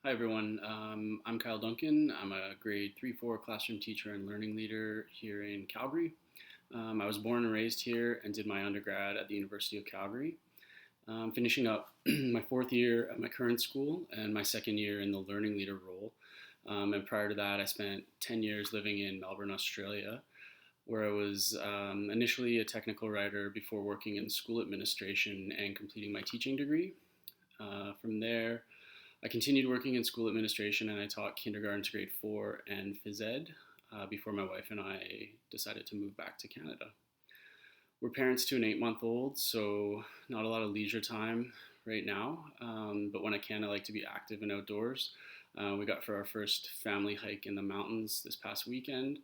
Hi everyone, I'm Kyle Duncan. I'm a grade 3-4 classroom teacher and learning leader here in Calgary. I was born and raised here and did my undergrad at the University of Calgary. Finishing up my fourth year at my current school and my second year in the learning leader role. And prior to that, I spent 10 years living in Melbourne, Australia, where I was initially a technical writer before working in school administration and completing my teaching degree. From there, I continued working in school administration and I taught kindergarten to grade 4 and phys ed before my wife and I decided to move back to Canada. We're parents to an 8-month-old, so not a lot of leisure time right now, but when I can, I like to be active and outdoors. We got for our first family hike in the mountains this past weekend,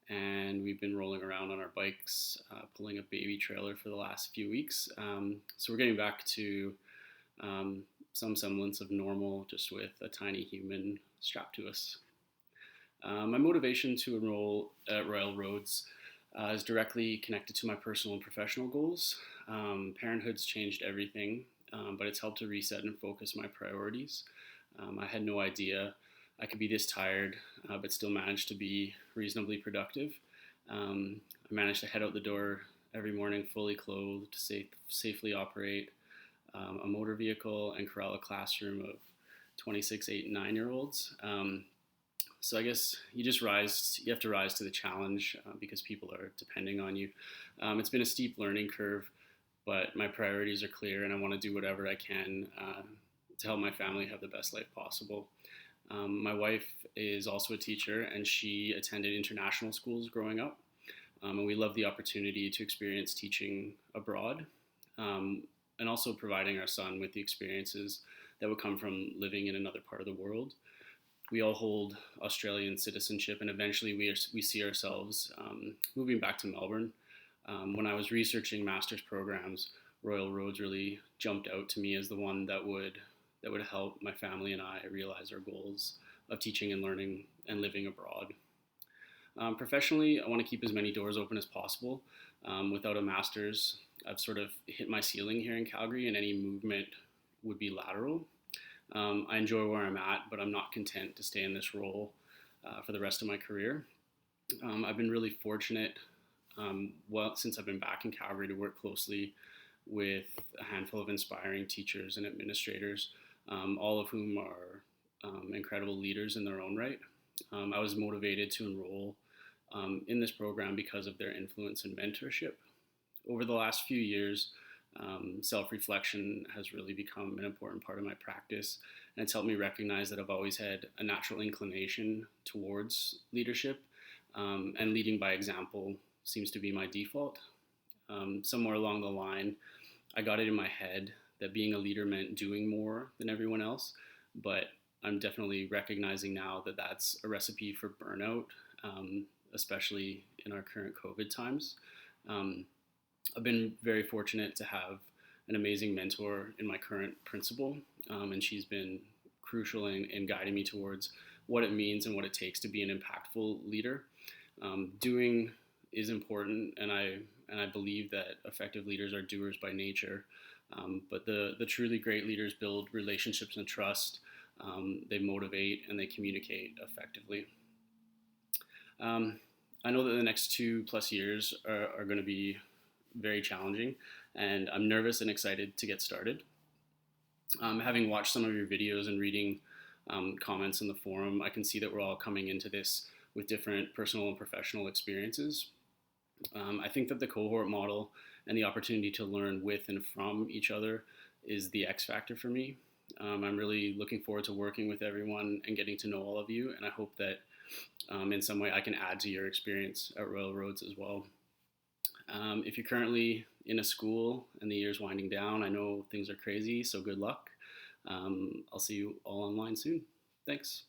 and we've been rolling around on our bikes, pulling a baby trailer for the last few weeks. So we're getting back to um, some semblance of normal, just with a tiny human strapped to us. My motivation to enroll at Royal Roads is directly connected to my personal and professional goals. Parenthood's changed everything, but it's helped to reset and focus my priorities. I had no idea I could be this tired, but still manage to be reasonably productive. I managed to head out the door every morning fully clothed, safely operate a motor vehicle and corral a classroom of 26, 8, and 9-year-olds. So I guess you have to rise to the challenge because people are depending on you. It's been a steep learning curve, but my priorities are clear and I want to do whatever I can to help my family have the best life possible. My wife is also a teacher and she attended international schools growing up. And we love the opportunity to experience teaching abroad. And also providing our son with the experiences that would come from living in another part of the world. We all hold Australian citizenship, and eventually we see ourselves moving back to Melbourne. When I was researching master's programs, Royal Roads really jumped out to me as the one that would help my family and I realize our goals of teaching and learning and living abroad. Professionally, I want to keep as many doors open as possible. Without a master's, I've sort of hit my ceiling here in Calgary, and any movement would be lateral. I enjoy where I'm at, but I'm not content to stay in this role for the rest of my career. I've been really fortunate, since I've been back in Calgary, to work closely with a handful of inspiring teachers and administrators, all of whom are incredible leaders in their own right. I was motivated to enroll in this program because of their influence and mentorship. Over the last few years, self-reflection has really become an important part of my practice, and it's helped me recognize that I've always had a natural inclination towards leadership, and leading by example seems to be my default. Somewhere along the line, I got it in my head that being a leader meant doing more than everyone else, but I'm definitely recognizing now that that's a recipe for burnout, especially in our current COVID times. I've been very fortunate to have an amazing mentor in my current principal, and she's been crucial in guiding me towards what it means and what it takes to be an impactful leader. Doing is important, and I believe that effective leaders are doers by nature. But the truly great leaders build relationships and trust. They motivate and they communicate effectively. I know that the next 2+ years are going to be very challenging, and I'm nervous and excited to get started. Having watched some of your videos and reading comments in the forum, I can see that we're all coming into this with different personal and professional experiences. I think that the cohort model and the opportunity to learn with and from each other is the X factor for me. I'm really looking forward to working with everyone and getting to know all of you, and I hope that in some way I can add to your experience at Royal Roads as well. If you're currently in a school and the year's winding down, I know things are crazy, so good luck. I'll see you all online soon. Thanks.